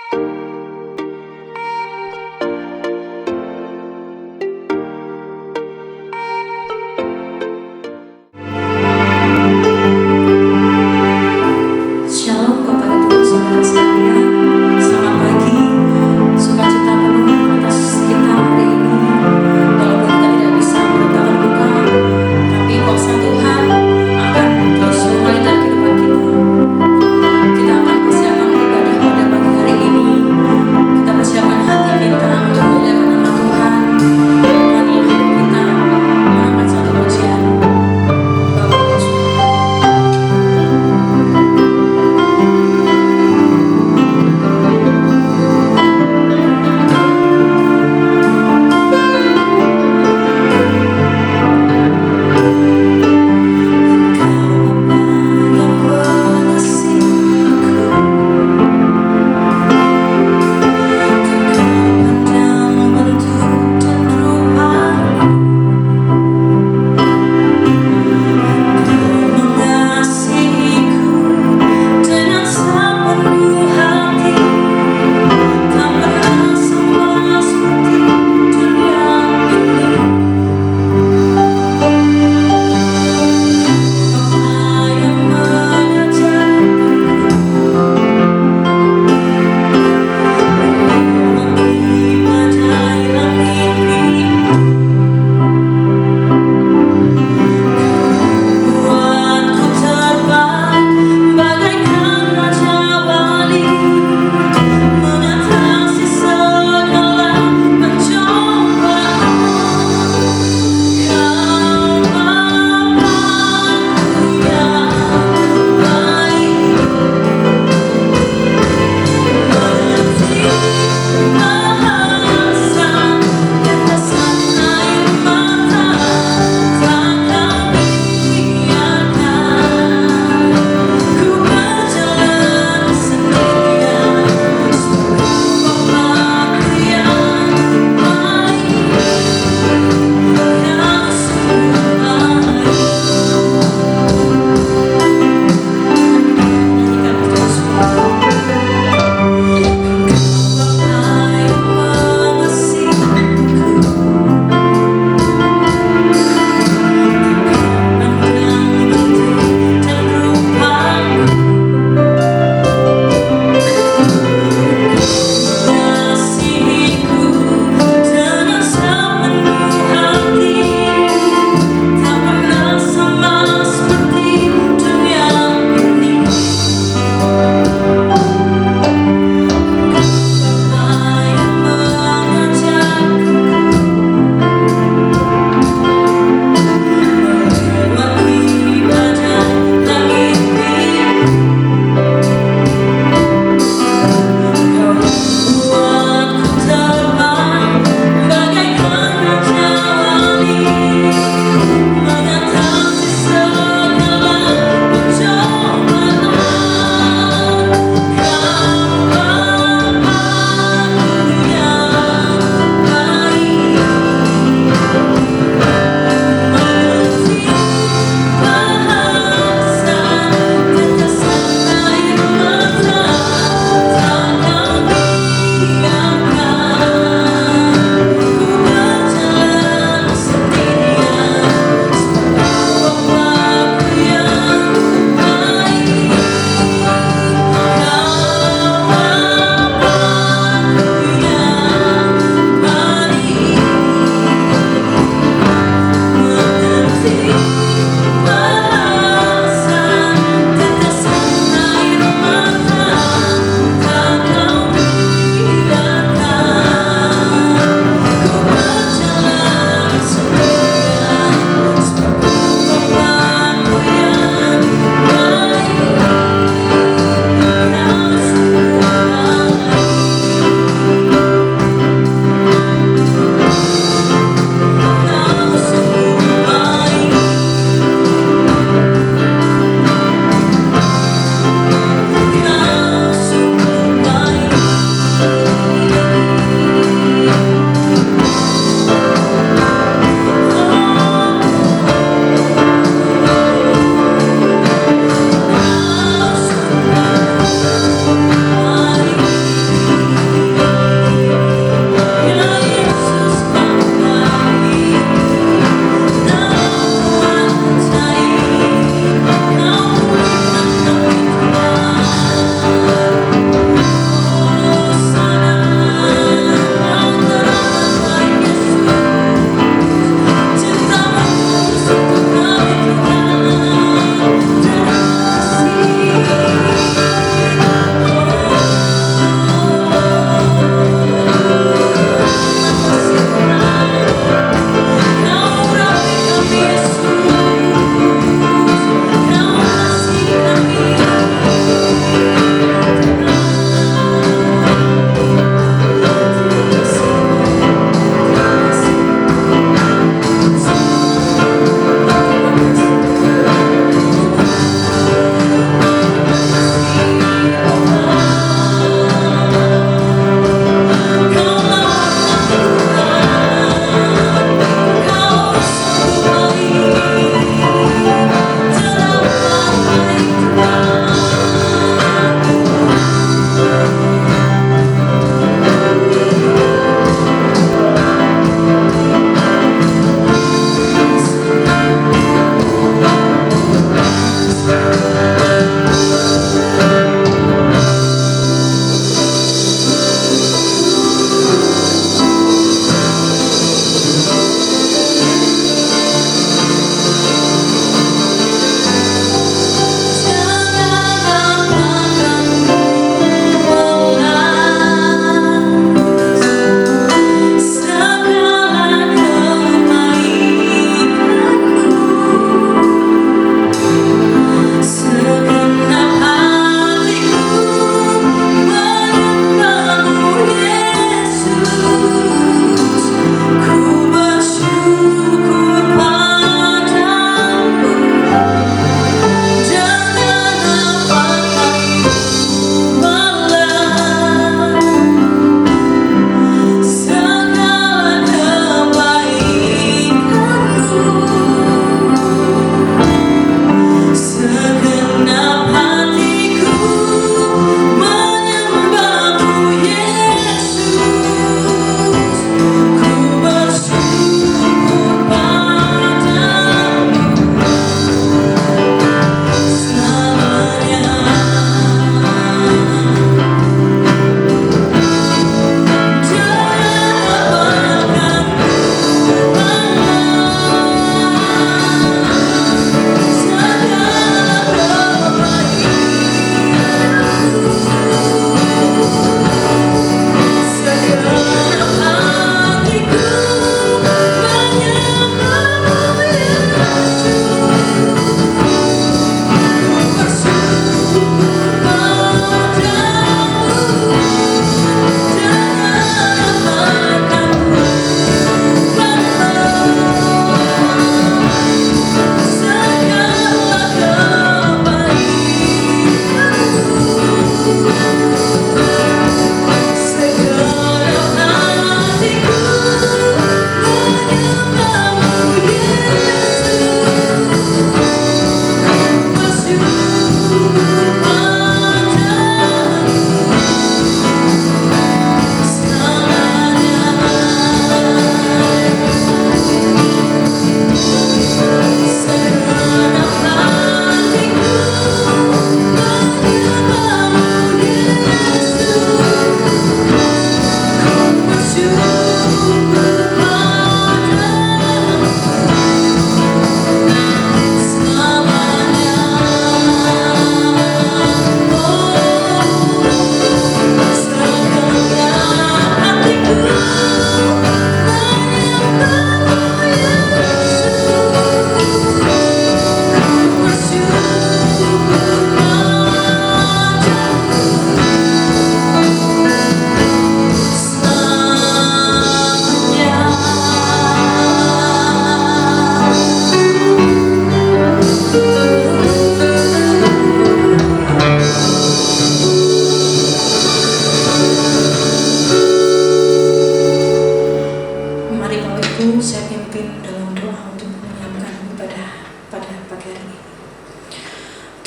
Shalom kepada Tuhan saudara sekalian. Selamat pagi. Sukacita penuh atas kita hari ini. Walaupun kita tidak bisa bertatap muka, tapi kuasa Tuhan akan terus mengalir dalam kehidupan kita. Kita akan persiapkan ibadah pada pagi hari ini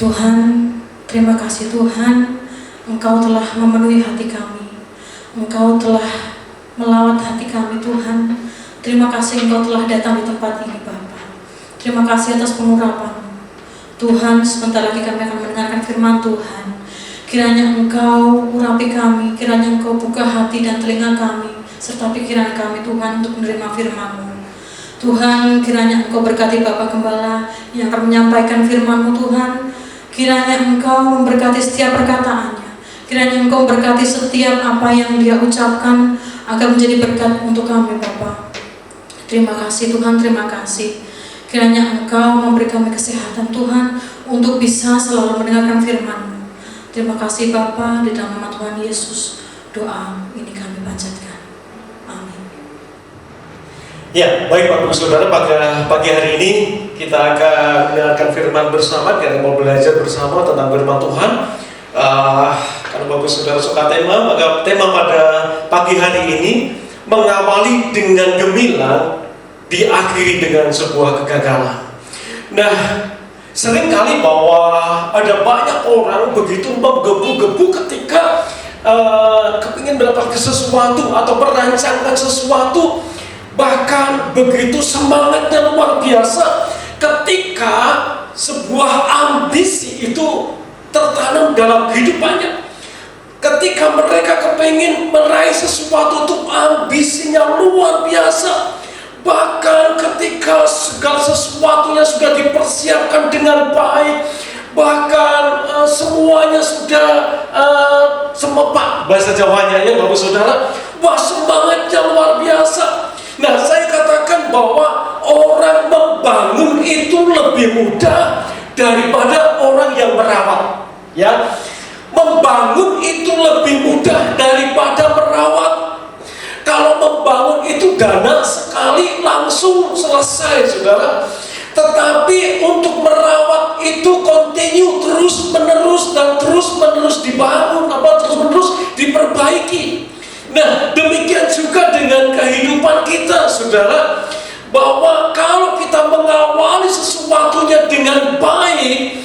Tuhan, terima kasih Tuhan, Engkau telah memenuhi hati kami. Engkau telah melawat hati kami Tuhan. Terima kasih Engkau telah datang di tempat ini Bapa. Terima kasih atas pengurapan Tuhan. Sebentar lagi kami akan mendengarkan firman Tuhan. Kiranya Engkau urapi kami, kiranya Engkau buka hati dan telinga kami serta pikiran kami Tuhan untuk menerima firman-Mu. Tuhan, kiranya Engkau berkati Bapak Gembala yang akan menyampaikan firman-Mu Tuhan. Kiranya Engkau memberkati setiap perkataannya. Kiranya Engkau berkati setiap apa yang dia ucapkan agar menjadi berkat untuk kami Bapak. Terima kasih Tuhan, terima kasih. Kiranya Engkau memberi kami kesehatan Tuhan untuk bisa selalu mendengarkan firman-Mu. Terima kasih Bapa, di dalam nama Tuhan Yesus doa ini kami panjatkan. Amin. Ya, baik Bapak Ibu Saudara, pada pagi hari ini kita akan mendengarkan firman bersama. Kita mau belajar bersama tentang firman Tuhan. Kalau Bapak Ibu Saudara suka tema, maka tema pada pagi hari ini mengawali dengan gemilang, diakhiri dengan sebuah kegagalan. Nah, seringkali bahwa ada banyak orang begitu menggebu-gebu ketika kepingin mendapatkan sesuatu atau merancangkan sesuatu, bahkan begitu semangatnya luar biasa ketika sebuah ambisi itu tertanam dalam kehidupannya. Ketika mereka kepingin meraih sesuatu itu ambisinya luar biasa. Bahkan ketika segala sesuatunya sudah dipersiapkan dengan baik, bahkan semuanya sudah semepak bahasa Jawanya ya Bapak Saudara, wah semangatnya luar biasa. Nah, saya katakan bahwa orang membangun itu lebih mudah daripada orang yang merawat. Ya, membangun itu lebih mudah daripada merawat. Kalau membangun itu dana sekali langsung selesai saudara. Tetapi untuk merawat itu continue, terus menerus dan terus menerus dibangun, terus menerus diperbaiki. Nah, demikian juga dengan kehidupan kita saudara, bahwa kalau kita mengawali sesuatunya dengan baik,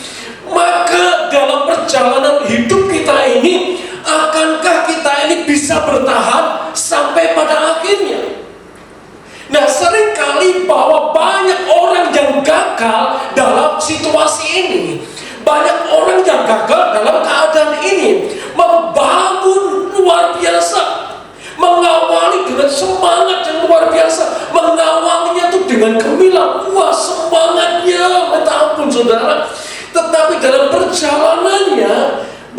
maka dalam perjalanan hidup kita ini, akankah kita ini bisa bertahan sampai pada akhirnya? Nah, seringkali bahwa banyak orang yang gagal dalam situasi ini, banyak orang yang gagal dalam keadaan ini, membangun luar biasa, mengawali dengan semangat yang luar biasa, mengawalinya itu dengan gemilang, wah semangatnya minta ampun saudara. Tetapi dalam perjalanannya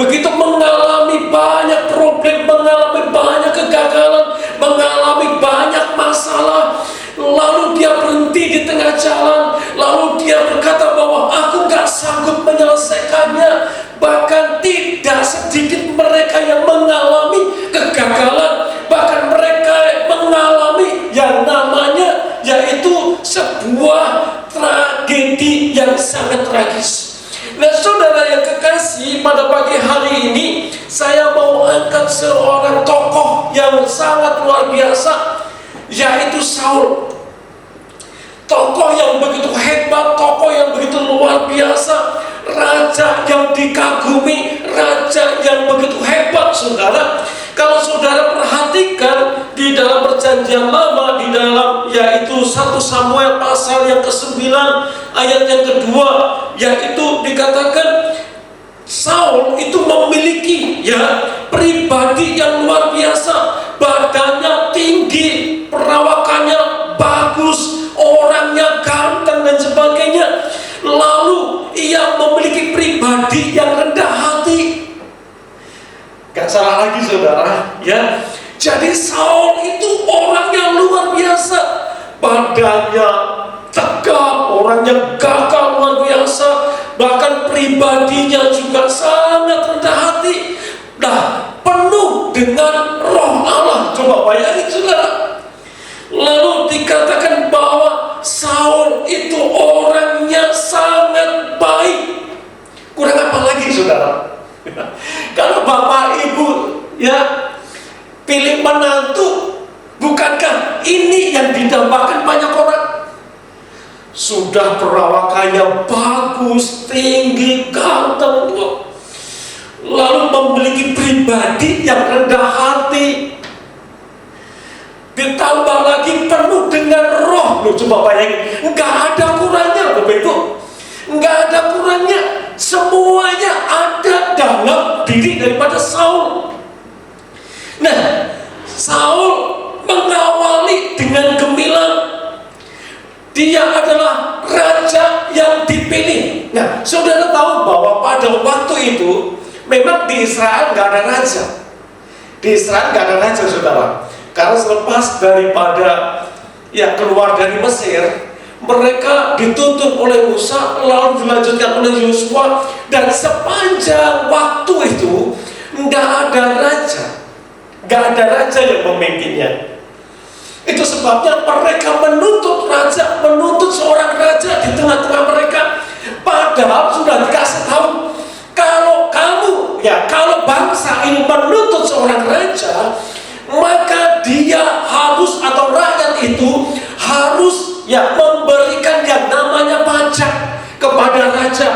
begitu mengalami banyak problem, mengalami banyak kegagalan, mengalami banyak masalah, lalu dia berhenti di tengah jalan, lalu dia berkata bahwa aku gak sanggup menyelesaikannya. Bahkan tidak sedikit mereka yang mengalami kegagalan, bahkan mereka mengalami yang namanya yaitu sebuah tragedi yang sangat tragis. Nah saudara yang kekasih, pada pagi hari ini saya mau angkat seorang tokoh yang sangat luar biasa, yaitu Saul. Tokoh yang begitu hebat, tokoh yang begitu luar biasa, raja yang dikagumi, raja yang begitu hebat saudara. Kalau saudara perhatikan di dalam perjanjian lama, di dalam yaitu 1 Samuel pasal yang ke-9 ayat yang kedua, yaitu dikatakan Saul itu memiliki pribadi yang luar biasa, badannya tinggi, perawakannya bagus, orangnya ganteng dan sebagainya. Lalu ia memiliki pribadi yang rendah hati. Gak salah lagi saudara ya. Jadi Saul itu orang yang luar biasa, badannya tegap, orangnya gagah luar biasa, bahkan pribadinya juga sangat rendah hati. Nah, penuh dengan roh Allah. Coba bayangin saudara. Lalu dikatakan bahwa Saul itu orangnya sangat baik. Kurang apa lagi saudara? Kalau bapak ibu pilih menantu, bukankah ini yang didambakan banyak orang? sudah perawakannya bagus, tinggi, ganteng, lalu memiliki pribadi yang rendah hati, ditambah lagi penuh dengan roh. Loh, coba bayangin, nggak ada kurangnya, Bapak Ibu, nggak ada kurangnya, semuanya ada dalam diri daripada Saul. Nah, Saul mengawali dengan gemilang. Dia adalah raja yang dipilih. Nah, saudara tahu bahwa pada waktu itu memang di Israel nggak ada raja. Di Israel nggak ada raja, saudara. Karena selepas daripada keluar dari Mesir, mereka dituntun oleh Musa, lalu dilanjutkan oleh Yosua, dan sepanjang waktu itu nggak ada raja, nggak ada raja yang memimpinnya. Itu sebabnya mereka menuntut raja, menuntut seorang raja di tengah-tengah mereka. Padahal sudah dikasih tahu, kalau kamu, kalau bangsa ini menuntut seorang raja, maka dia harus, atau rakyat itu harus memberikan yang namanya pajak kepada raja.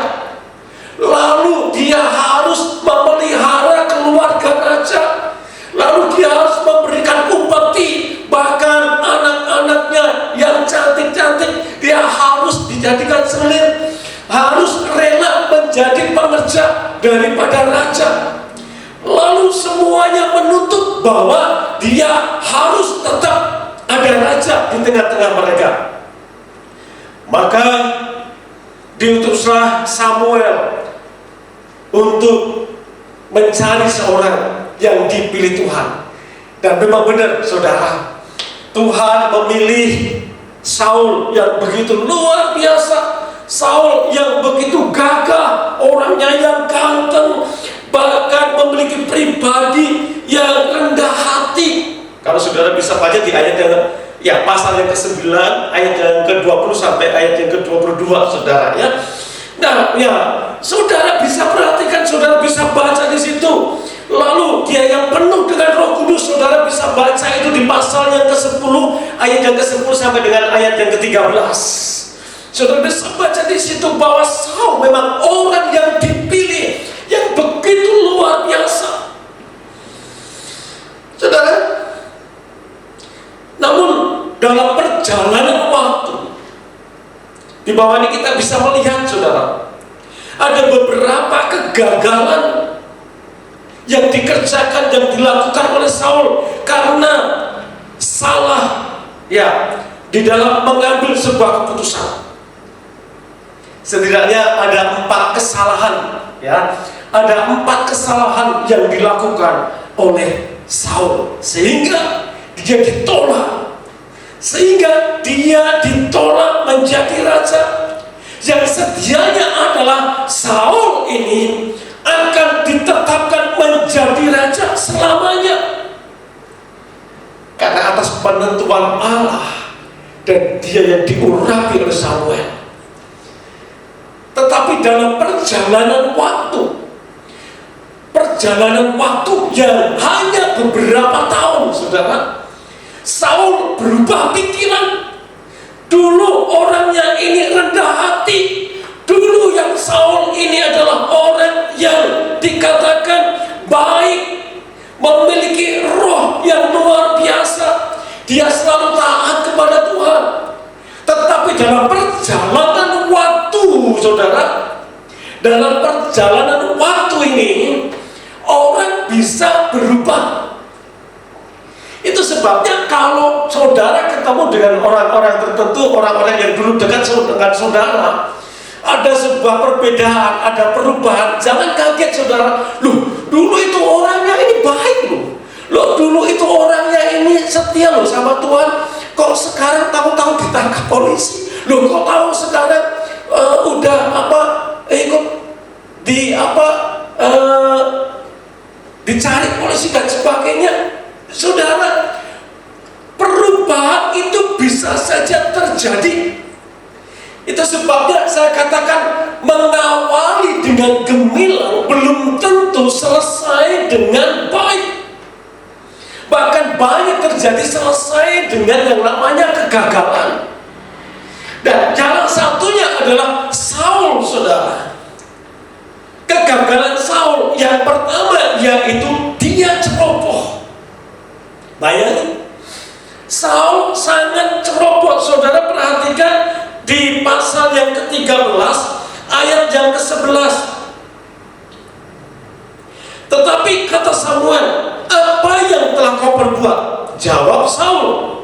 Lalu dia harus memelihara keluarga raja. Lalu dia harus memberikan upeti, bahkan anak-anaknya yang cantik-cantik dia harus dijadikan selir, harus rela menjadi pekerja daripada raja. Lalu semuanya menuntut bahwa dia harus tetap ada raja di tengah-tengah mereka. Maka diutuslah Samuel untuk mencari seorang yang dipilih Tuhan. Dan memang benar, saudara, Tuhan memilih Saul yang begitu luar biasa. Saul yang begitu gagah, orangnya yang ganteng, bahkan memiliki pribadi yang rendah hati. Kalau saudara bisa baca di ayat yang pasal yang ke-9, ayat yang ke-20 sampai ayat yang ke-22, saudara ya. Nah, saudara bisa perhatikan, saudara bisa baca di situ. Lalu dia yang penuh dengan Roh Kudus, saudara bisa baca itu di pasal yang ke-10, ayat yang ke-10 sampai dengan ayat yang ke-13. Saudara bisa baca di situ bahwa Saul memang orang yang dipilih, yang begitu luar biasa. Saudara, namun dalam perjalanan waktu, di bawah ini kita bisa melihat, saudara, ada beberapa kegagalan yang dikerjakan, yang dilakukan oleh Saul karena salah di dalam mengambil sebuah keputusan. Setidaknya ada 4 kesalahan, ada 4 kesalahan yang dilakukan oleh Saul sehingga dia ditolak, menjadi raja. Yang sedianya adalah Saul ini akan ditetapkan menjadi raja selamanya karena atas penentuan Allah, dan dia yang diurapi oleh Samuel. Tetapi dalam perjalanan waktu yang hanya beberapa tahun, saudara, Saul berubah pikiran. Dulu orangnya ini rendah hati. Dulu yang Saul ini adalah orang yang dikatakan baik, memiliki roh yang luar biasa. Dia selalu taat kepada Tuhan. Tetapi dalam perjalanan waktu, saudara, dalam perjalanan waktu ini orang bisa berubah. Itu sebabnya kalau saudara ketemu dengan orang-orang tertentu, orang-orang yang dulu dekat dengan saudara, ada sebuah perbedaan, ada perubahan, jangan kaget, saudara. Loh, dulu itu orangnya ini baik loh, dulu itu orangnya ini setia loh sama Tuhan, kok sekarang tahu-tahu ditangkap polisi, loh kok tahu sekarang ikut dicari polisi dan sebagainya. Saudara, perubahan itu bisa saja terjadi. Itu sebabnya saya katakan mengawali dengan gemilang belum tentu selesai dengan baik. Bahkan banyak terjadi selesai dengan yang namanya kegagalan. Dan jalan satunya adalah Saul, saudara. Kegagalan Saul yang pertama yaitu dia ceroboh. Bayangin, Saul sangat ceroboh. Saudara perhatikan di pasal yang ke-13 ayat yang ke-11. Tetapi kata Samuel, apa yang telah kau perbuat? Jawab Saul,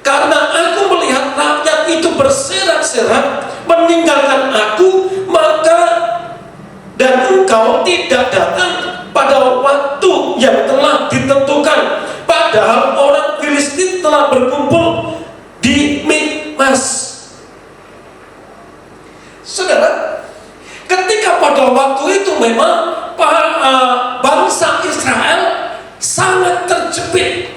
karena aku melihat rakyat itu berserak-serak meninggalkan aku, maka dan engkau tidak datang pada waktu yang telah ditentukan, padahal orang Filistin telah berkumpul di Mikmas. Saudara, ketika pada waktu itu memang bangsa Israel sangat terjepit.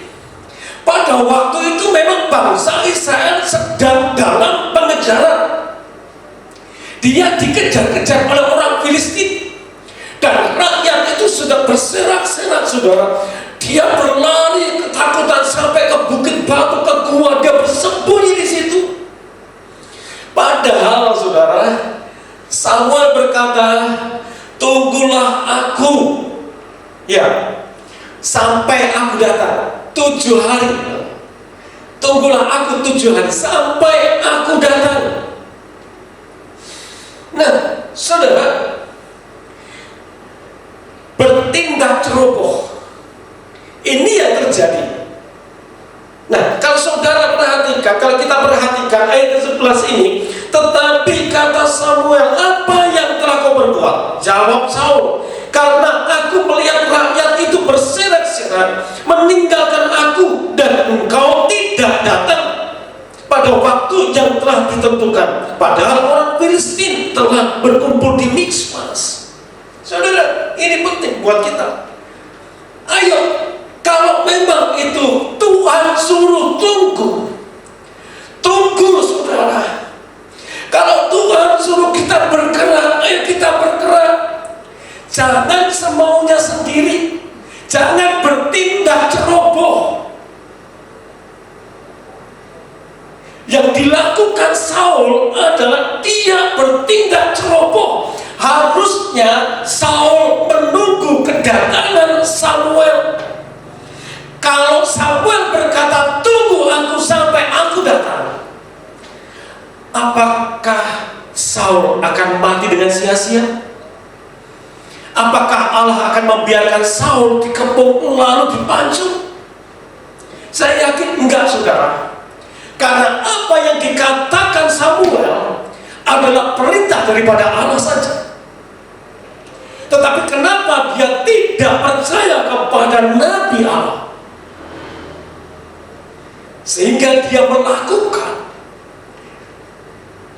Pada waktu itu memang bangsa Israel sedang dalam pengejaran. Dia dikejar-kejar oleh orang Filistin, dan rakyat itu sudah berserak-serak, saudara. Dia berlari ketakutan sampai ke bukit batu, ke gua, dia bersembunyi di situ. Padahal, saudara, Samuel berkata, tunggulah aku, ya, sampai aku datang 7 hari. Tunggulah aku 7 hari sampai aku datang. Nah, saudara, bertindak ceroboh, ini yang terjadi. Nah, kalau saudara perhatikan, kalau kita perhatikan ayat 11 ini, tetapi kata Samuel, apa yang telah kau berbuat? Jawab Saul, karena aku melihat rakyat itu berserak-serak meninggalkan aku, dan engkau tidak datang pada waktu yang telah ditentukan, padahal orang Filistin telah berkumpul di Mikmas. Saudara, ini penting buat kita. Ayo, kalau memang itu Tuhan suruh tunggu, tunggu, saudara. Kalau Tuhan suruh kita bergerak, ayo kita bergerak. Jangan semaunya sendiri, jangan bertindak ceroboh. Yang dilakukan Saul adalah dia bertindak ceroboh. Harusnya Saul menunggu kedatangan Samuel. Kalau Samuel berkata, tunggu aku sampai aku datang, apakah Saul akan mati dengan sia-sia? Apakah Allah akan membiarkan Saul dikepung lalu dipancung? Saya yakin enggak, saudara. Karena apa yang dikatakan Samuel adalah perintah daripada Allah saja. Tetapi kenapa dia tidak percaya kepada Nabi Allah, sehingga dia melakukan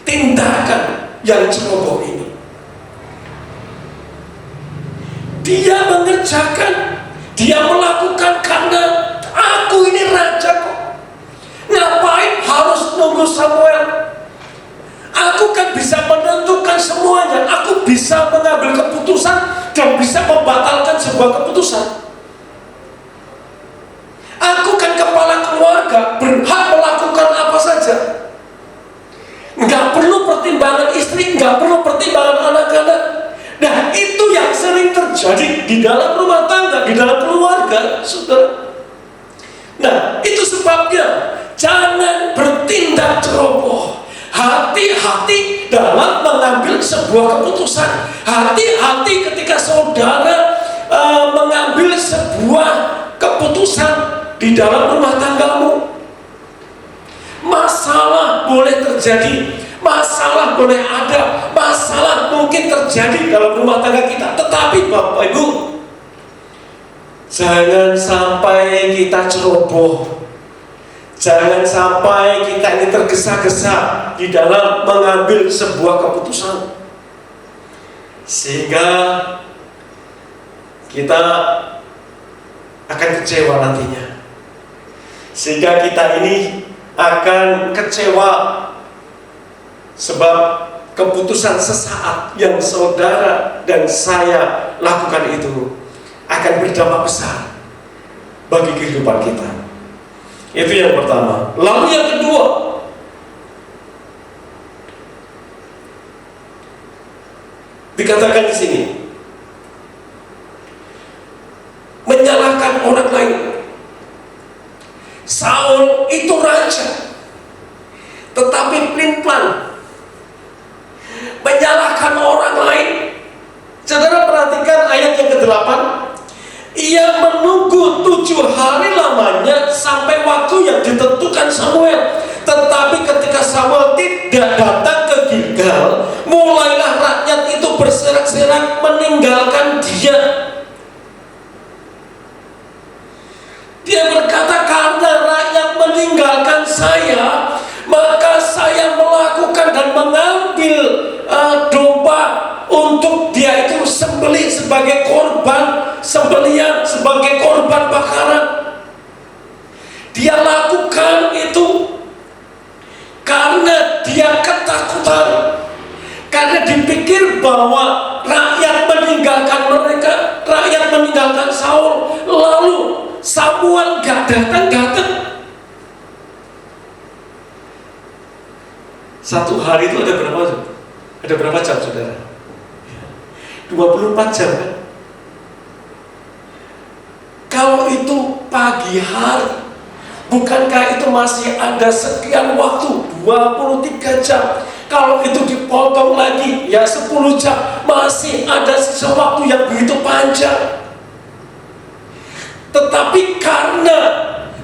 tindakan yang ceroboh ini? Dia mengerjakan, dia melakukan karena aku ini raja kok. Ngapain harus nunggu Samuel? Aku kan bisa menentukan semuanya. Aku bisa mengambil keputusan dan bisa membatalkan sebuah keputusan. Aku kan kepala keluarga, berhak melakukan apa saja. Nggak perlu pertimbangan istri, nggak perlu pertimbangan anak-anak. Nah, itu yang sering terjadi di dalam rumah tangga, di dalam keluarga, saudara. Nah, itu sebabnya jangan bertindak ceroboh. Hati-hati dalam mengambil sebuah keputusan. Hati-hati ketika saudara mengambil sebuah keputusan di dalam rumah tanggamu. Masalah boleh terjadi, masalah boleh ada, masalah mungkin terjadi dalam rumah tangga kita. Tetapi Bapak Ibu, jangan sampai kita ceroboh. Jangan sampai kita ini tergesa-gesa di dalam mengambil sebuah keputusan, sehingga kita akan kecewa nantinya. Sehingga kita ini akan kecewa sebab keputusan sesaat yang saudara dan saya lakukan itu akan berdampak besar bagi kehidupan kita. Itu yang pertama. Lalu yang kedua, Dikatakan di sini, menyalahkan orang lain. Saul itu raja, tetapi pelin-pelan menyalahkan orang lain. Saudara perhatikan ayat yang ke-8. Ia menunggu 7 hari lamanya sampai waktu yang ditentukan Samuel. Tetapi ketika Samuel tidak datang ke Gilgal, mulailah rakyat itu berserak-serak meninggalkan dia. Dia berkata, karena rakyat meninggalkan saya, maka saya melakukan dan mengambil domba untuk dia itu sembelih sebagai korban sembelihan, sebagai korban bakaran. Dia lakukan itu karena dia ketakutan, karena dipikir bahwa rakyat meninggalkan mereka, rakyat meninggalkan Saul, lalu Samuel gak datang. Satu hari itu ada berapa jam? Ada berapa jam, saudara? 24 jam kan? Kalau itu pagi hari, bukankah itu masih ada sekian waktu? 23 jam. Kalau itu dipotong lagi, ya 10 jam. Masih ada sisa waktu yang begitu panjang. Tetapi karena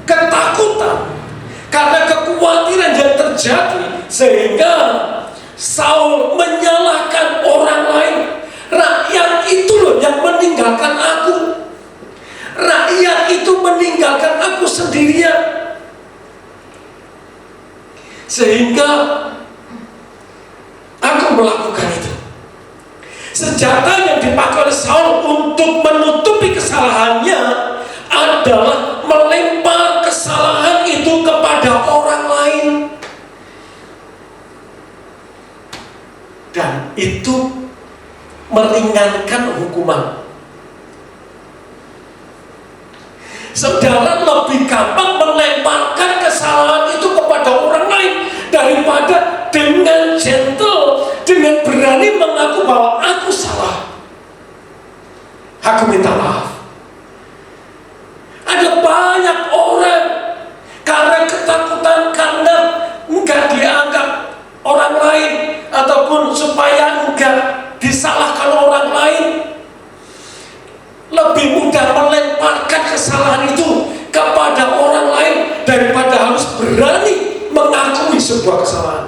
ketakutan, karena kekhawatiran yang terjadi, sehingga Saul menyalahkan orang lain. Rakyat itu loh yang meninggalkan aku. Rakyat itu meninggalkan aku sendirian. Sehingga aku melakukan itu. Senjata yang dipakai oleh Saul untuk menutupi kesalahannya adalah melempar kesalahan itu kepada orang lain. Dan itu meringankan hukuman. Saudara lebih gampang melemparkan kesalahan itu kepada orang lain daripada dengan gentle, dengan berani mengaku bahwa aku salah, aku minta maaf. Ada banyak orang karena ketakutan, karena enggak dianggap orang lain, ataupun supaya enggak disalahkan orang lain, lebih mudah melemparkan kesalahan itu kepada orang lain daripada harus berani mengakui sebuah kesalahan.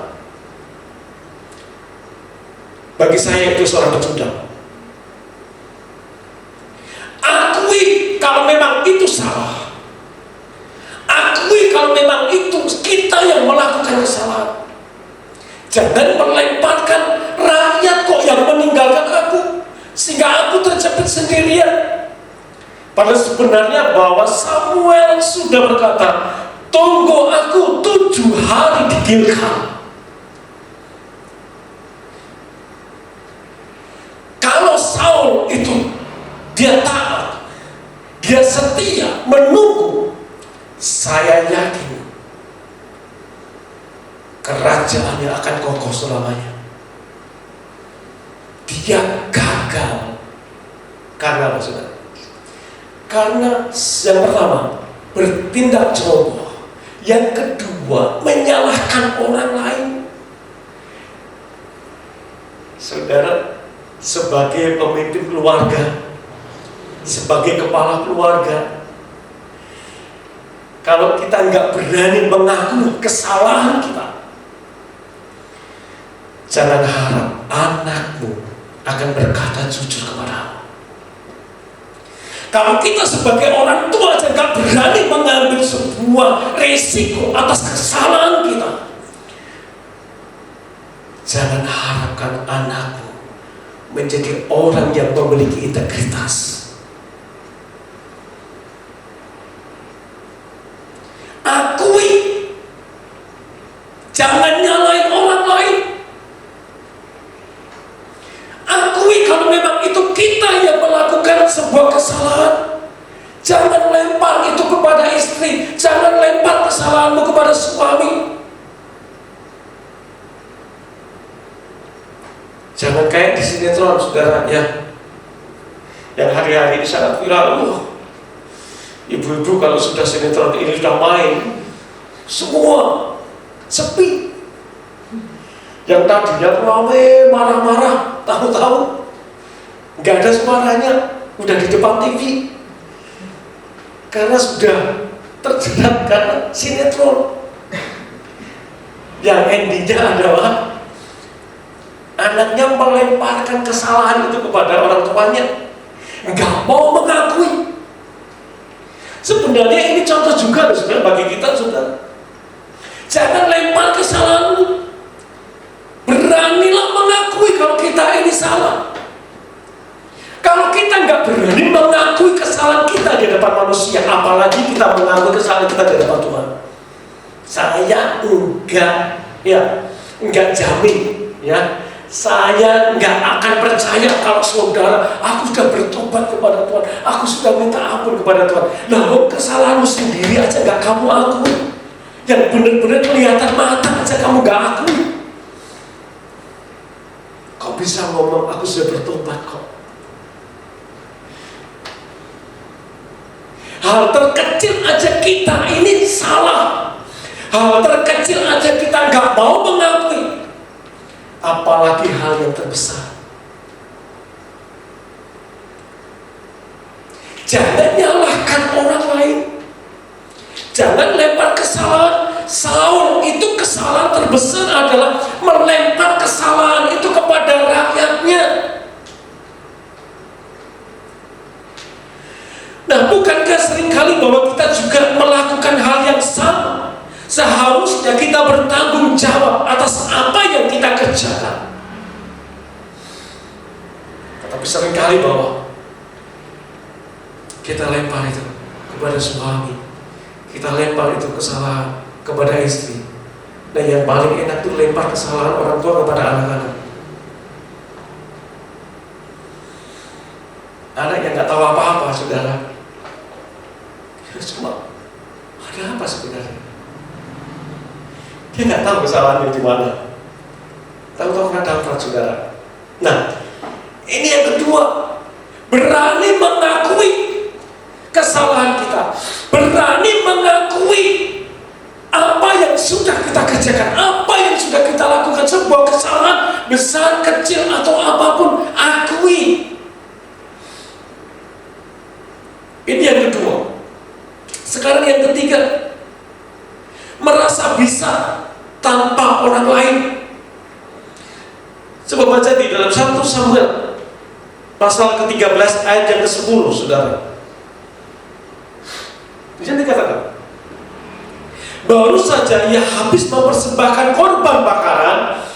Bagi saya itu seorang pecundang. Akui kalau memang itu salah. Akui kalau memang itu kita yang melakukan kesalahan. Jangan melemparkan rakyat kok yang meninggalkan aku, sehingga aku terjepit sendirian. Padahal sebenarnya bahwa Samuel sudah berkata, tunggu aku 7 hari di Gilgal. Kalau Saul itu dia taat, dia setia menunggu, saya yakin kerajaannya akan kokoh selamanya. Dia gagal karena apa, saudara? Karena yang pertama bertindak ceroboh, yang kedua menyalahkan orang lain. Saudara, sebagai pemimpin keluarga, sebagai kepala keluarga, kalau kita nggak berani mengaku kesalahan kita, jangan harap anakmu akan berkata jujur kepadamu. Kalau kita sebagai orang tua aja nggak berani mengambil sebuah resiko atas kesalahan kita, jangan harapkan anakmu menjadi orang yang memiliki integritas. Akui, jangan nyalain orang lain. Akui kalau memang itu kita yang melakukan sebuah kesalahan. Jangan lempar itu kepada istri, jangan lempar kesalahanmu kepada suami. Jangan kayak di sinetron, saudara, ya, yang hari-hari ini sangat viral. Ibu-ibu kalau sudah sinetron ini sudah main, semua sepi. Yang tadinya ramai marah-marah, tahu-tahu nggak ada suaranya, udah di depan TV, karena sudah terjerat karena sinetron. Yang endingnya adalah anaknya melemparkan kesalahan itu kepada orang tuanya, nggak mau mengakui. Sebenarnya ini contoh juga loh, saudara, bagi kita, saudara. Jangan lempar kesalahanmu. Beranilah mengakui kalau kita ini salah. Kalau kita nggak berani mengakui kesalahan kita di depan manusia, apalagi kita mengakui kesalahan kita di depan Tuhan. Saya enggak jamin, ya. Saya nggak akan percaya kalau saudara, aku sudah bertobat kepada Tuhan, aku sudah minta ampun kepada Tuhan. Lalu kesalahanmu sendiri aja nggak kamu akui, yang benar-benar kelihatan mata aja kamu nggak akui. Kok bisa ngomong aku sudah bertobat kok? Hal terkecil aja kita ini salah, hal terkecil aja kita nggak mau mengakui, apalagi hal yang terbesar. Jangan nyalahkan orang lain, jangan lempar kesalahan. Saul itu kesalahan terbesar adalah melempar kesalahan itu kepada rakyatnya. Nah, bukankah seringkali bahwa kita juga melakukan hal yang sama? Seharusnya kita bertanggung jawab atas apa yang kita kerjakan. Tetapi seringkali bahwa kita lempar itu kepada suami, kita lempar itu kesalahan kepada istri. Dan yang paling enak itu lempar kesalahan orang tua kepada anak-anak. Anak yang nggak tahu apa-apa, saudara. Cuma ada apa sebenarnya? Dia nggak tahu kesalahannya di mana. Tahu-tahu kena damprat, saudara. Nah, ini yang kedua, berani mengakui kesalahan kita, berani mengakui apa yang sudah kita kerjakan, apa yang sudah kita lakukan, sebuah kesalahan besar, kecil atau apapun, akui. Ini yang kedua. Sekarang yang ketiga, merasa bisa tanpa orang lain. Coba baca di dalam 1 Samuel pasal ke-13 ayat yang ke-10, saudara. Di sini dikatakan, baru saja ia habis mempersembahkan korban bakaran,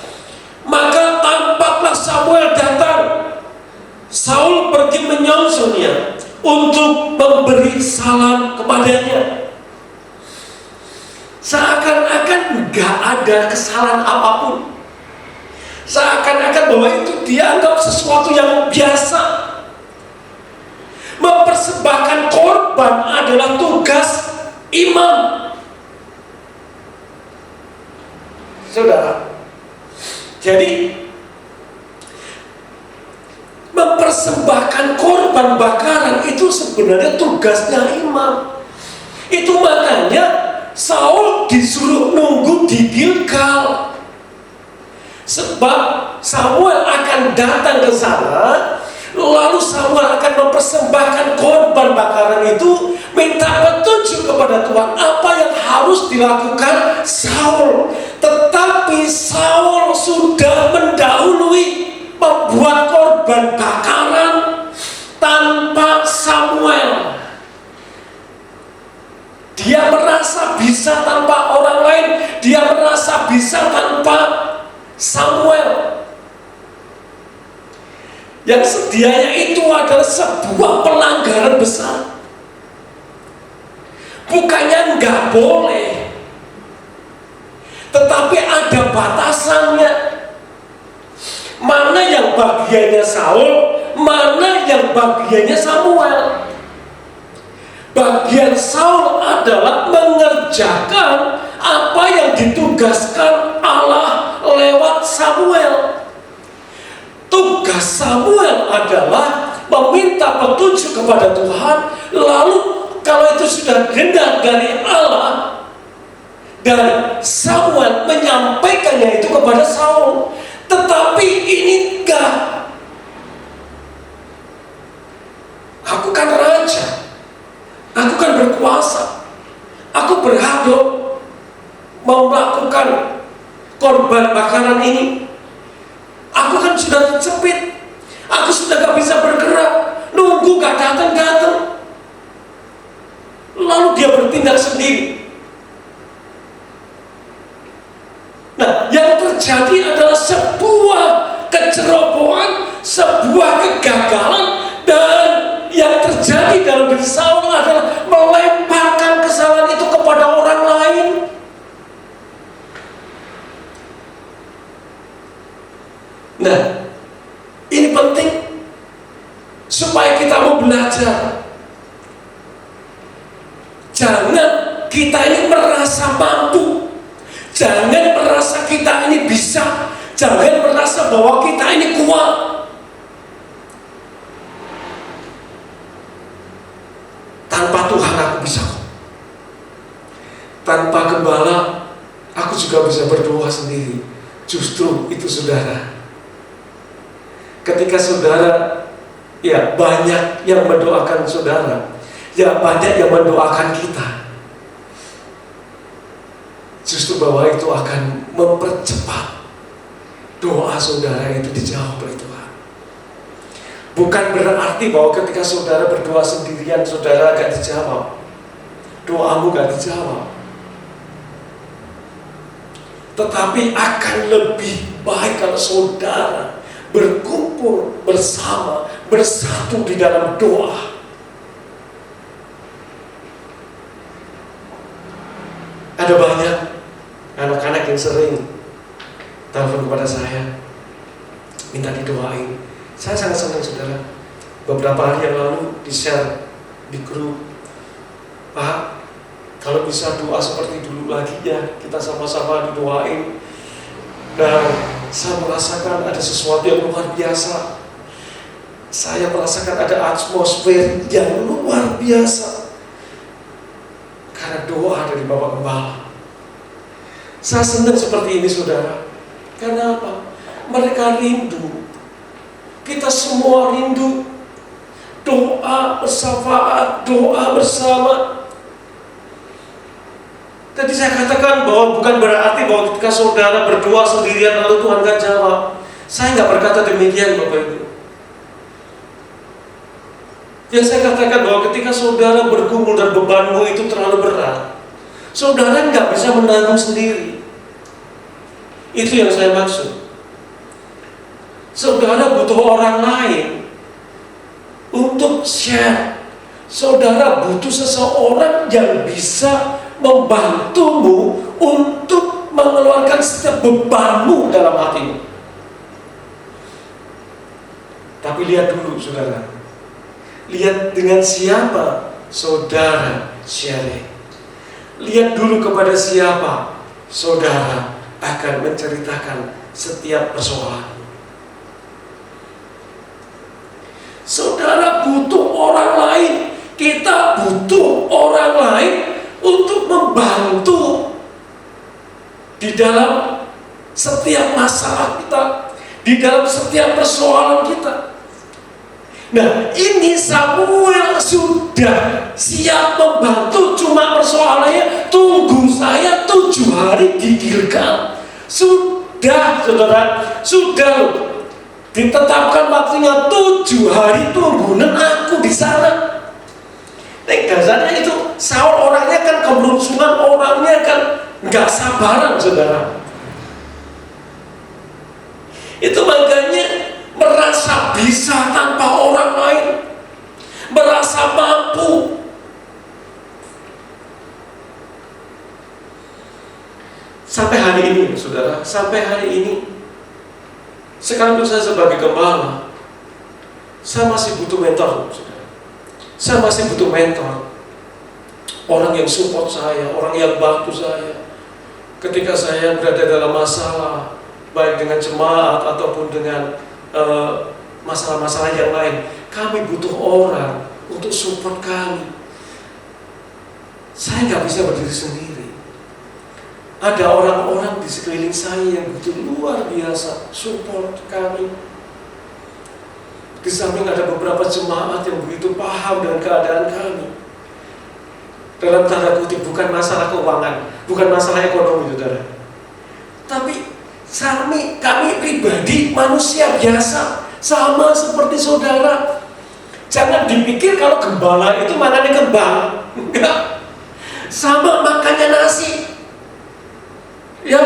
maka tampaklah Samuel datang. Saul pergi menyongsongnya untuk memberi salam kepadanya. Seakan-akan nggak ada kesalahan apapun, seakan-akan bahwa itu dianggap sesuatu yang biasa. Mempersembahkan korban adalah tugas imam, saudara. Jadi mempersembahkan korban bakaran itu sebenarnya tugasnya imam. Itu makanya Saul disuruh nunggu di Gilgal, sebab Samuel akan datang ke sana. Lalu Samuel akan mempersembahkan korban bakaran itu, minta petunjuk kepada Tuhan apa yang harus dilakukan Saul. Tetapi Saul sudah mendahului membuat korban bakaran tanpa Samuel. Dia merasa bisa tanpa orang lain, dia merasa bisa tanpa Samuel. Yang sedianya itu adalah sebuah pelanggaran besar. Bukannya nggak boleh, tetapi ada batasannya. Mana yang bagiannya Saul, mana yang bagiannya Samuel. Bagian Saul adalah mengerjakan apa yang ditugaskan Allah lewat Samuel. Tugas Samuel adalah meminta petunjuk kepada Tuhan. Lalu kalau itu sudah dengar dari Allah, dan Samuel menyampaikannya itu kepada Saul. Tetapi ini enggak. Aku kan raja, aku kan berkuasa, aku berhak mau melakukan korban bakaran ini. Aku kan sudah terjepit, aku sudah gak bisa bergerak, nunggu gak datang-datang. Lalu dia bertindak sendiri. Nah, yang terjadi adalah sebuah kecerobohan, sebuah kegagalan, dan yang terjadi dalam diri Saul adalah melemparkan kesalahan itu kepada orang lain. Nah, ini penting supaya kita mau belajar. Jangan kita ini merasa mampu, jangan merasa kita ini bisa, jangan merasa bahwa kita ini kuat. Tanpa Tuhan aku bisa kok. Tanpa gembala aku juga bisa berdoa sendiri. Justru itu saudara, ketika saudara, ya banyak yang mendoakan saudara, ya banyak yang mendoakan kita, justru bahwa itu akan mempercepat doa saudara itu dijawab oleh Tuhan. Bukan berarti bahwa ketika saudara berdoa sendirian saudara gak dijawab, doamu gak dijawab. Tetapi akan lebih baik kalau saudara berkumpul bersama, bersatu di dalam doa. Ada banyak anak-anak yang sering telepon kepada saya, minta didoain. Saya sangat senang saudara. Beberapa hari yang lalu di-share di grup, Pak, kalau bisa doa seperti dulu lagi ya, kita sama-sama didoain. Dan saya merasakan ada sesuatu yang luar biasa. Saya merasakan ada atmosfer yang luar biasa karena doa dari Bapak Gembala. Saya senang seperti ini saudara. Karena apa? Mereka rindu. Kita semua rindu doa bersyafaat, doa bersama. Tadi saya katakan bahwa bukan berarti bahwa ketika saudara berdoa sendirian lalu Tuhan gak jawab. Saya gak berkata demikian Bapak Ibu. Yang saya katakan bahwa ketika saudara bergumul dan bebanmu itu terlalu berat, saudara gak bisa menanggung sendiri. Itu yang saya maksud. Saudara butuh orang lain untuk share. Saudara butuh seseorang yang bisa membantumu untuk mengeluarkan setiap bebanmu dalam hatimu. Tapi lihat dulu saudara, lihat dengan siapa saudara sharing. Lihat dulu kepada siapa saudara akan menceritakan setiap persoalan. Saudara butuh orang lain, kita butuh orang lain untuk membantu di dalam setiap masalah kita, di dalam setiap persoalan kita. Nah, ini Samuel sudah siap membantu, cuma persoalannya tunggu saya 7 hari di Gilgal. Sudah, saudara, sudah ditetapkan waktunya 7 hari tungguan aku di sana. Dasarnya itu Saul orangnya kan keberuntungan, orangnya kan nggak sabaran saudara. Itu makanya merasa bisa tanpa orang lain, merasa mampu. Sampai hari ini saudara, sampai hari ini sekalipun saya sebagai gembala, saya masih butuh mentor saudara. Saya masih butuh mentor, orang yang support saya, orang yang bantu saya ketika saya berada dalam masalah, baik dengan jemaat ataupun dengan masalah-masalah yang lain, kami butuh orang untuk support kami. Saya nggak bisa berdiri sendiri. Ada orang-orang di sekeliling saya yang butuh luar biasa support kami. Di samping ada beberapa jemaat yang begitu paham dengan keadaan kami. Dalam tanda kutip, bukan masalah keuangan, bukan masalah ekonomi, saudara. Tapi kami pribadi manusia biasa, sama seperti saudara. Jangan dipikir kalau gembala itu makannya kembang. Enggak. Sama makannya nasi. Ya.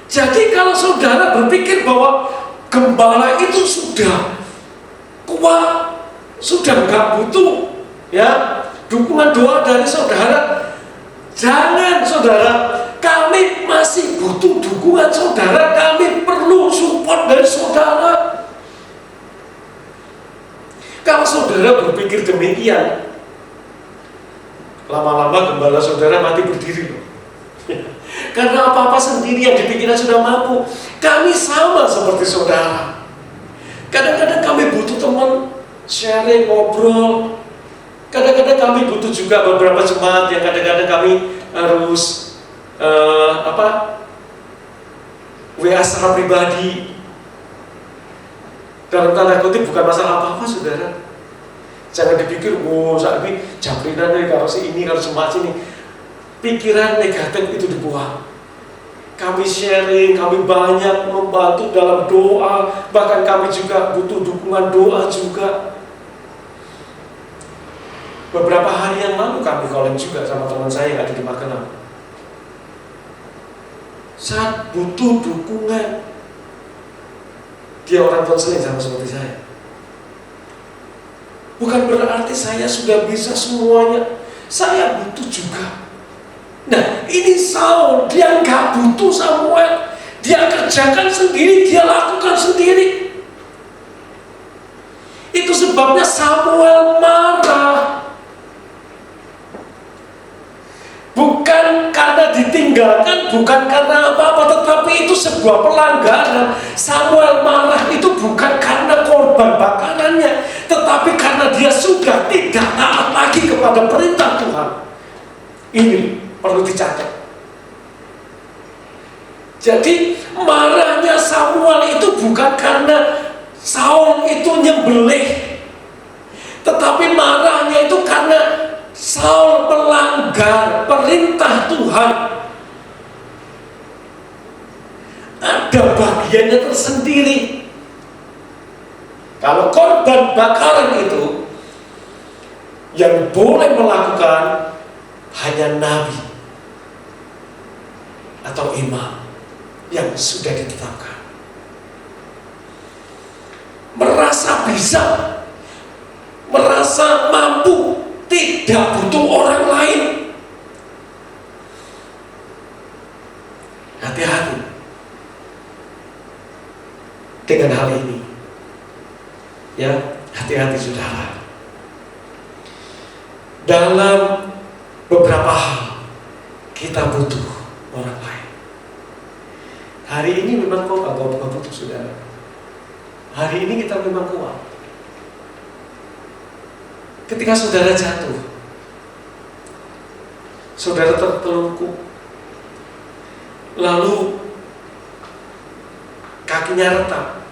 Jadi kalau saudara berpikir bahwa gembala itu sudah kuat, sudah nggak butuh ya dukungan doa dari saudara, jangan saudara. Kami masih butuh dukungan saudara. Kami perlu support dari saudara. Kalau saudara berpikir demikian, lama-lama gembala saudara mati berdiri loh. Karena apa-apa sendiri yang dipikirkan sudah mampu. Kami sama seperti saudara. Kadang-kadang kami butuh teman sharing, ngobrol. Kadang-kadang kami butuh juga beberapa jemaat yang kadang-kadang kami harus WA secara pribadi. Dalam tanda kutip bukan masalah apa-apa, saudara. Jangan dipikir, saat ini jabrinan nih kalau si ini, kalau jemaat sini. Pikiran negatif itu dibuang. Kami sharing, kami banyak membantu dalam doa. Bahkan kami juga butuh dukungan doa juga. Beberapa hari yang lalu kami calling juga sama teman saya yang ada di Magelang. Saat butuh dukungan, dia orang konseling sama seperti saya. Bukan berarti saya sudah bisa semuanya. Saya butuh juga. Nah, ini Saul, dia nggak butuh Samuel. Dia kerjakan sendiri, dia lakukan sendiri. Itu sebabnya Samuel marah. Bukan karena ditinggalkan, bukan karena apa-apa, tetapi itu sebuah pelanggaran. Samuel marah itu bukan karena korban bakarannya, tetapi karena dia sudah tidak taat lagi kepada perintah Tuhan. Ini perlu dicatat. Jadi marahnya Samuel itu bukan karena Saul itu nyembelih, tetapi marahnya itu karena Saul melanggar perintah Tuhan. Ada bagiannya tersendiri. Kalau korban bakaran itu yang boleh melakukan hanya nabi atau imam yang sudah ditetapkan. Merasa bisa, merasa mampu, tidak butuh orang lain. Hati-hati dengan hal ini. Ya, hati-hati saudara. Dalam beberapa hal kita butuh orang lain. Hari ini memang kau gak butuh saudara. Hari ini kita memang kuat. Ketika saudara jatuh, saudara tertelungkup, lalu kakinya retak,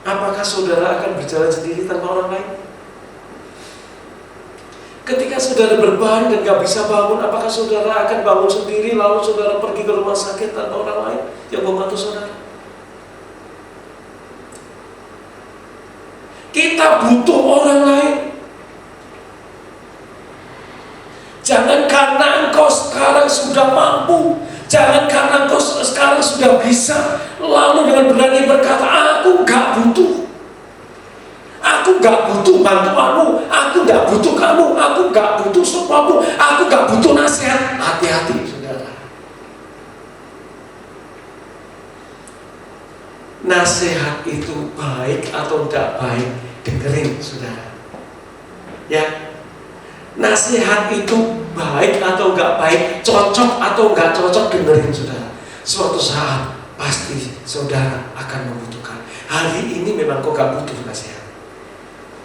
apakah saudara akan berjalan sendiri tanpa orang lain? Ketika saudara berbaring dan gak bisa bangun, apakah saudara akan bangun sendiri lalu saudara pergi ke rumah sakit tanpa orang lain yang membantu saudara? Kita butuh orang lain. Jangan karena engkau sekarang sudah mampu, jangan karena engkau sekarang sudah bisa, lalu dengan berani berkata, aku gak butuh. Aku gak butuh bantuanmu, aku gak butuh kamu, aku gak butuh supportmu, aku gak butuh nasihat. Hati-hati saudara. Nasihat itu baik atau tidak baik, dengerin saudara. Ya, nasihat itu baik atau enggak baik, cocok atau enggak cocok, dengerin saudara. Suatu saat pasti saudara akan membutuhkan. Hari ini memang kau gak butuh nasihat,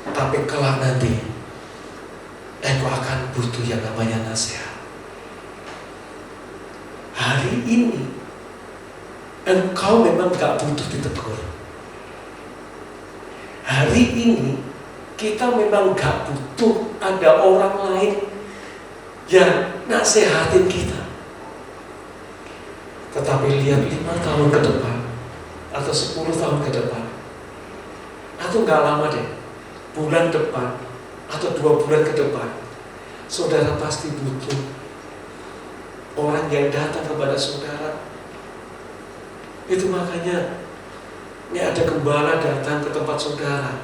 tapi kelak nanti engkau akan butuh yang namanya nasihat. Hari ini engkau memang gak butuh ditegur. Hari ini kita memang gak butuh ada orang lain yang nasihatin kita. Tetapi lihat 5 tahun ke depan atau 10 tahun ke depan, atau gak lama deh, bulan depan atau 2 bulan ke depan, saudara pasti butuh orang yang datang kepada saudara. Itu makanya ini ada gembala datang ke tempat saudara,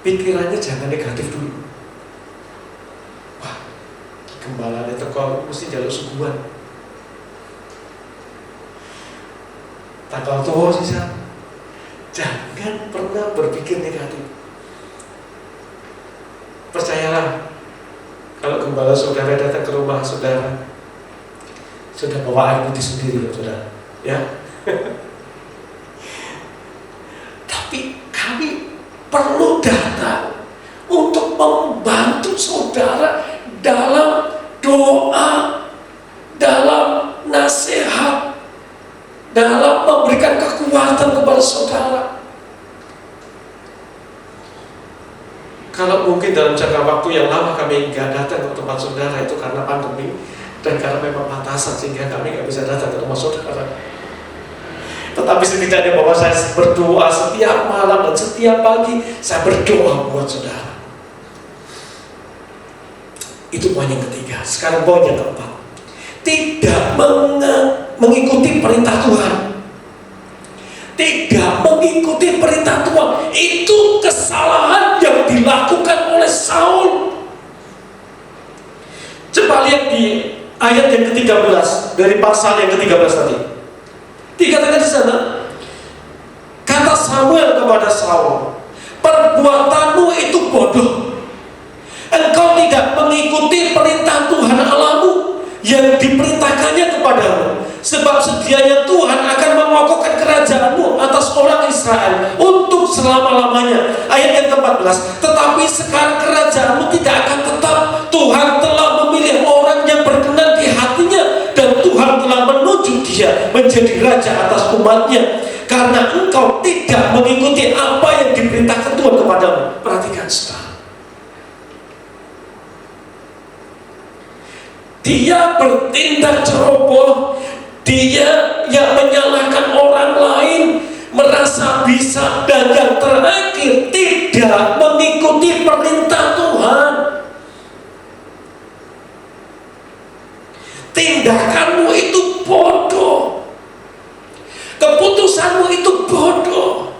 pikirannya jangan negatif dulu. Wah, gembala ini teko mesti jalur suguhan, takal tua sih. Jangan pernah berpikir negatif. Percayalah, kalau gembala saudara datang ke rumah saudara, sudah bawa air putih sendiri ya saudara, ya. Tapi kami perlu datang untuk membantu saudara dalam doa, dalam nasihat, dalam memberikan kekuatan kepada saudara. Kalau mungkin dalam jangka waktu yang lama kami nggak datang ke tempat saudara, itu karena pandemi dan karena memang batasan sehingga kami nggak bisa datang ke rumah saudara. Tetapi setidaknya bahwa saya berdoa setiap malam dan setiap pagi, saya berdoa buat saudara. Itu poin yang ketiga. Sekarang poin yang keempat, tidak mengikuti perintah Tuhan. Tidak mengikuti perintah Tuhan, itu kesalahan yang dilakukan oleh Saul. Coba lihat di ayat yang ke-13 dari pasal yang ke-13 tadi. Dikatakan di sana, kata Samuel kepada Saul, perbuatanmu itu bodoh. Engkau tidak mengikuti perintah Tuhan Allahmu yang diperintahkannya kepadamu. Sebab sedianya Tuhan akan mengokohkan kerajaanmu atas orang Israel untuk selama-lamanya. Ayat yang ke-14, tetapi sekarang kerajaanmu tidak akan tetap. Tuhan telah memilih orang yang berkenan di hatinya, dan Tuhan telah menuju dia menjadi raja atas umatnya. Karena engkau tidak mengikuti apa yang diperintahkan Tuhan kepadamu. Perhatikan saudara, dia bertindak ceroboh. Dia yang menyalahkan orang lain, merasa bisa, dan yang terakhir tidak mengikuti perintah Tuhan. Tindakanmu itu bodoh, keputusanmu itu bodoh.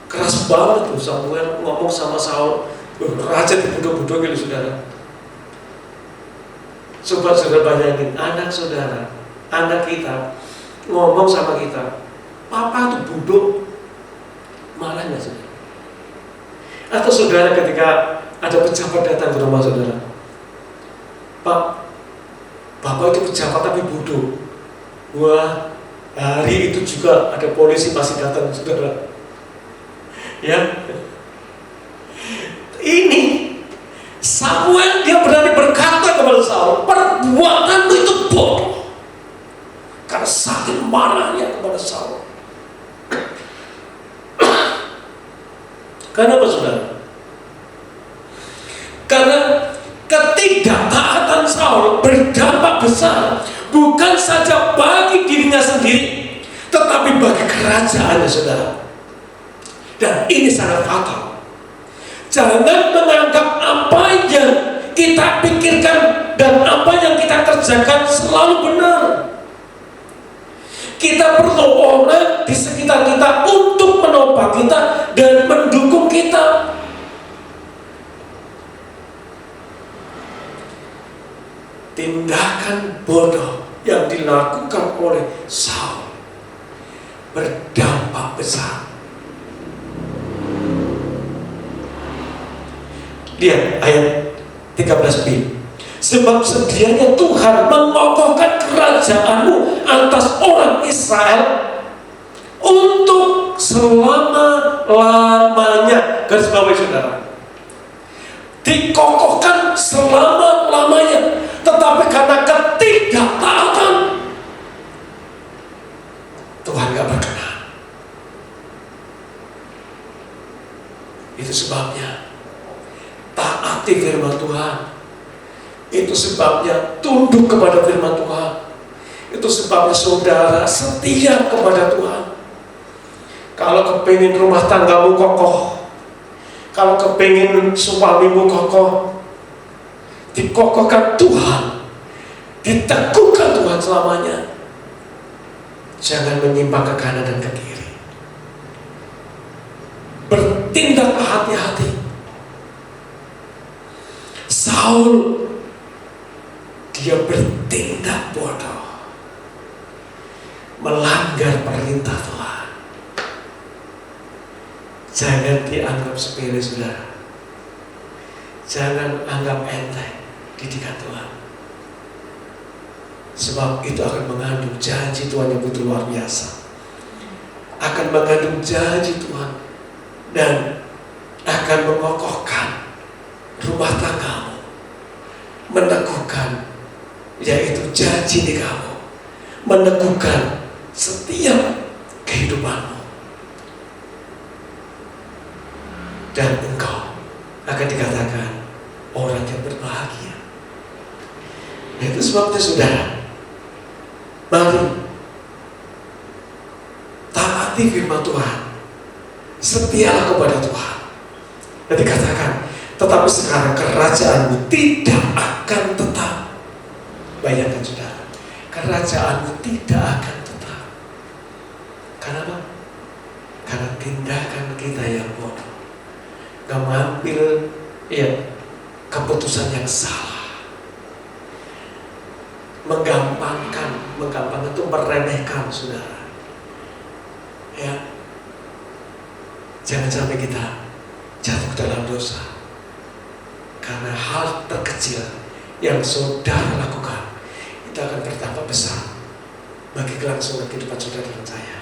Keras banget tuh Samuel ngomong sama Saul. Raja dibunuh-bunuh gitu saudara. Coba saudara bayangin, anak saudara, anak kita ngomong sama kita, papa tuh bodoh, marah nggak saudara? Atau saudara ketika ada pejabat datang ke rumah saudara, Pak, bapak itu pejabat tapi bodoh. Wah, hari itu juga ada polisi pasti datang saudara. Ya, ini Samuel dia berani berkata kepada Saul, perbuatanmu itu bodoh. Karena saking marahnya kepada Saul. Kenapa saudara? Karena ketidaktaatan Saul berdampak besar, bukan saja bagi dirinya sendiri, tetapi bagi kerajaannya saudara. Dan ini sangat fatal. Jangan menganggap apa yang kita pikirkan dan apa yang kita kerjakan selalu benar. Kita perlu orang di sekitar kita untuk menopang kita dan mendukung kita. Tindakan bodoh yang dilakukan oleh Saul berdampak besar. Lihat ayat 13b. Sebab sedianya Tuhan mengokohkan kerajaanmu atas orang Israel untuk selama-lamanya. Garis bawahi saudara, dikokohkan selama-lamanya. Tetapi karena ketidaktaatan, Tuhan gak berkenan. Itu sebabnya taati firman Tuhan. Itu sebabnya tunduk kepada firman Tuhan. Itu sebabnya saudara setia kepada Tuhan. Kalau kepingin rumah tanggamu kokoh, kalau kepingin suamimu kokoh, dikokohkan Tuhan, diteguhkan Tuhan selamanya. Jangan menyimpang ke kanan dan ke kiri. Bertindak hati-hati. Saul, dia bertindak bodoh, melanggar perintah Tuhan. Jangan dianggap sepele, saudara. Jangan anggap enteng didikan Tuhan. Sebab itu akan mengandung janji Tuhan yang begitu luar biasa. Akan mengandung janji Tuhan dan akan mengokohkan rumah tanggamu, meneguhkan, yaitu janji di kamu, meneguhkan setiap kehidupanmu. Dan engkau akan dikatakan orang yang berbahagia. Nah, itu sebabnya saudara, mari taati firman Tuhan, setialah kepada Tuhan. Dan dikatakan, tetapi sekarang kerajaanmu tidak akan tetap. Bayangkan saudara, kerajaanmu tidak akan tetap. Kenapa? Karena tindakan kita yang bodoh, mengambil keputusan yang salah, menggampangkan itu meremehkan saudara. Ya, jangan sampai kita jatuh dalam dosa karena hal terkecil yang saudara lakukan itu akan berdampak besar bagi kelangsungan kehidupan saudara dan saya.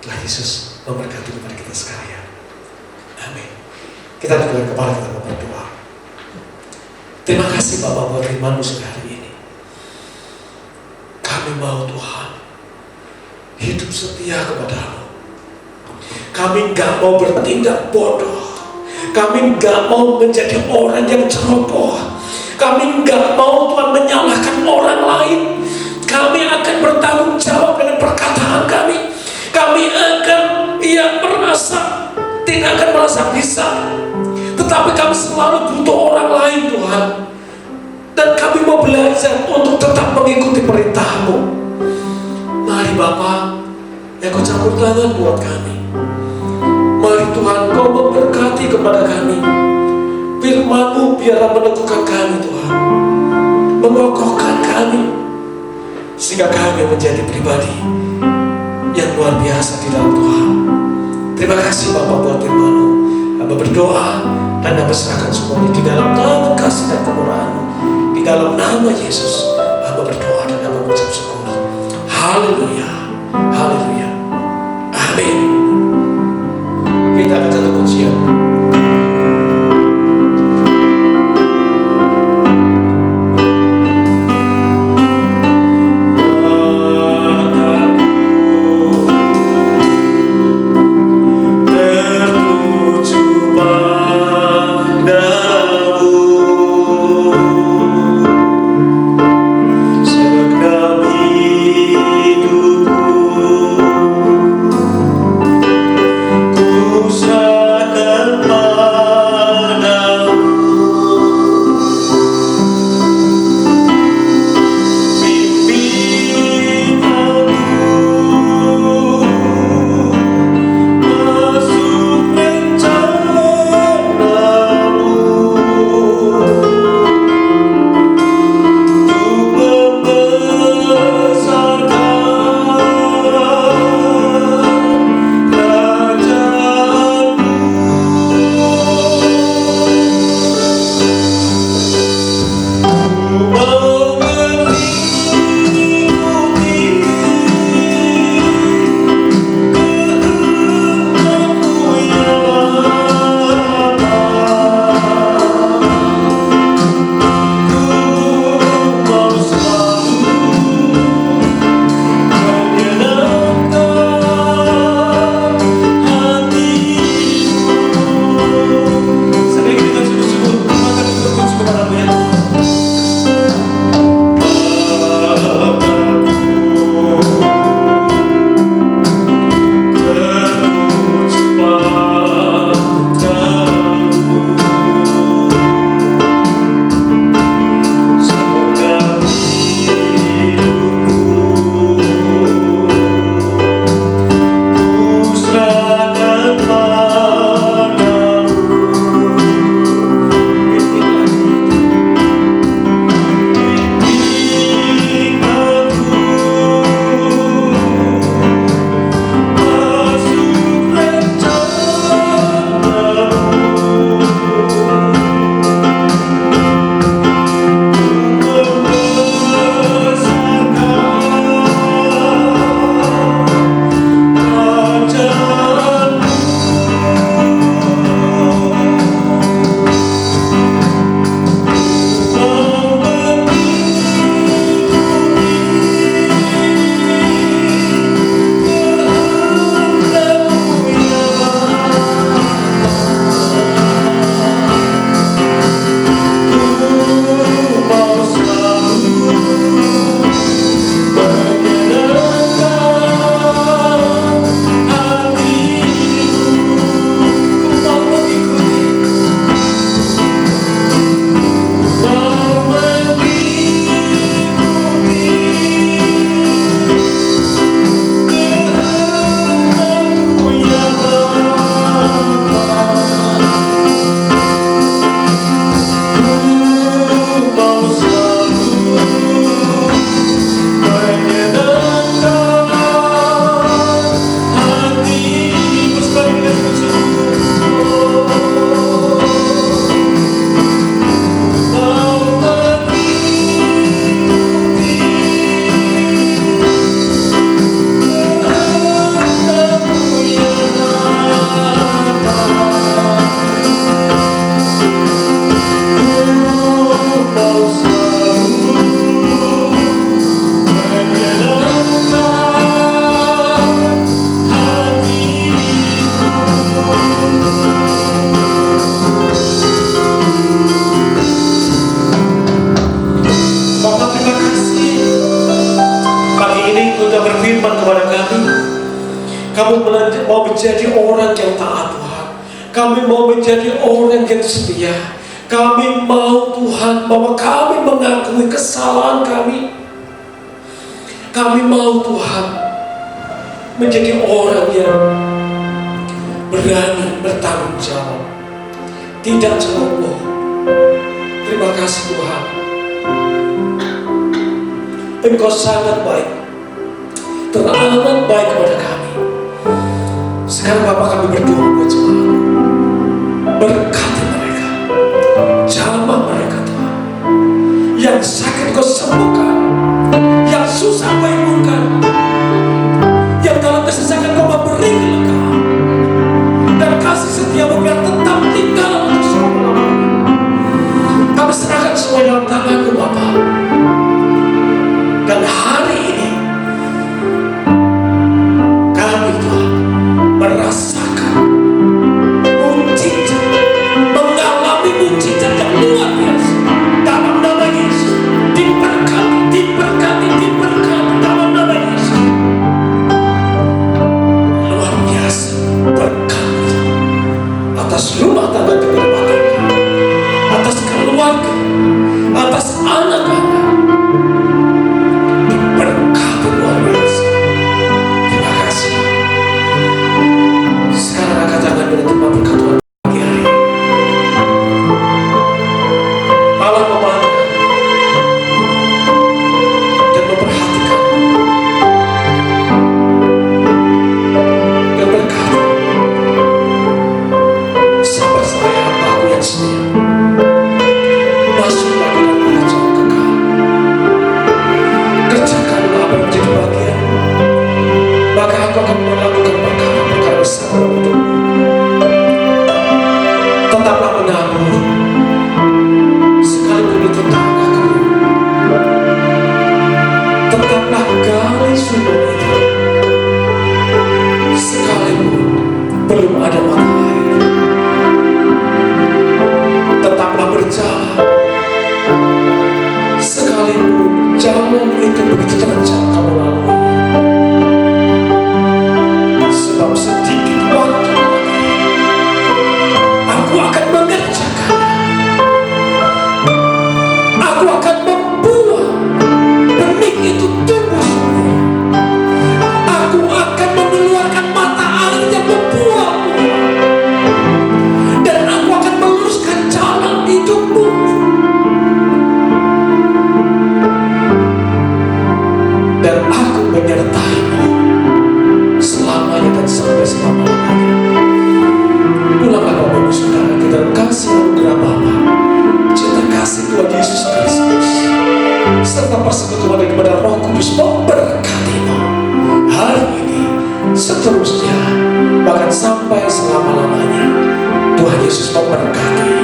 Tuhan Yesus memberkati kepada kita sekalian. Amin. Kita tundukkan kepala, kita berdoa. Terima kasih Bapak buat firman-Mu hari ini. Kami mau Tuhan hidup setia kepada-Mu. Kami gak mau bertindak bodoh. Kami gak mau menjadi orang yang ceroboh. Kami gak mau Tuhan menyalahkan orang lain. Kami akan bertanggung jawab dengan perkataan kami. Kami akan tidak akan merasa bisa, tetapi kami selalu butuh orang lain Tuhan. Dan kami mau belajar untuk tetap mengikuti perintah-Mu. Mari Bapa, Kau campur tangan buat kami. Mari Tuhan, Kau memberkati kepada kami. Firman-Mu biarlah meneguhkan kami Tuhan, mengokohkan kami, sehingga kami menjadi pribadi yang luar biasa di dalam Tuhan. Terima kasih Bapak buat firman-Mu. Hamba berdoa dan hamba serahkan semuanya di dalam nama kasih dan kemurahan-Mu. Di dalam nama Yesus hamba berdoa dan hamba mengucap syukur. Haleluya, haleluya, amin. Kita akan satu pujian. Hidup Kami mau menjadi orang yang taat Tuhan. Kami mau menjadi orang yang setia. Kami mau Tuhan bahwa kami mengakui kesalahan kami. Kami mau Tuhan menjadi orang yang berani bertanggung jawab, tidak ceroboh. Terima kasih Tuhan. Engkau sangat baik, teramat baik kepada kami. Sekarang Bapak, kami berdoa buat jemaat. Berkati mereka, jamah mereka Tuhan. Yang sakit Kau sembuhkan, yang susah Kau hiburkan, yang dalam kesesakan Kau memberi kelegaan, dan kasih setiamu biar tetap tinggal untuk selama-lamanya. Kami serahkan semua dalam tangan-Mu Bapa. Dan hari ini kami Tuhan merasakan mujizat, mengalami mujizat yang luar biasa dalam nama Yesus. Diberkati dalam nama Yesus. Luar biasa berkat atas rumah tangga keberkatan, atas keluarga, atas anak-anak. Diberkati luar biasa. Terima kasih. Sekarang angkat tangan dan terima berkat Tuhan pagi hari ini. Allah memandang dan memperhatikan dan berkata, sabar-sabar hamba-Ku yang setia, masuklah ke dalam kerajaan kekal. Kerjakanlah apa yang menjadi bagian, maka Aku akan melakukan perkara-perkara besar dalam hidupmu. Tetaplah menabur, sekalipun itu tanah kering. Tetaplah gali sumber itu, sekalipun belum ada mata air. Tetaplah berjalan, sekalipun jalan itu begitu terjal kamu lalui. Sebab sedikit waktu lagi Aku akan mengerjakannya. Aku akan membuat benih itu tumbuh subur. Aku akan mengeluarkan mata air yang membuah buah. Dan Aku akan meluruskan jalan hidupmu. Dan Aku menyertai-Mu selamanya dan sampai selama-lamanya. Pulanglah Bapak Ibu Saudara ke dalam kasih anugerah Bapa, cinta kasih Tuhan Yesus Kristus, serta persekutuan daripada Roh Kudus memberkati-mu hari ini, seterusnya, bahkan sampai selama-lamanya. Tuhan Yesus memberkati.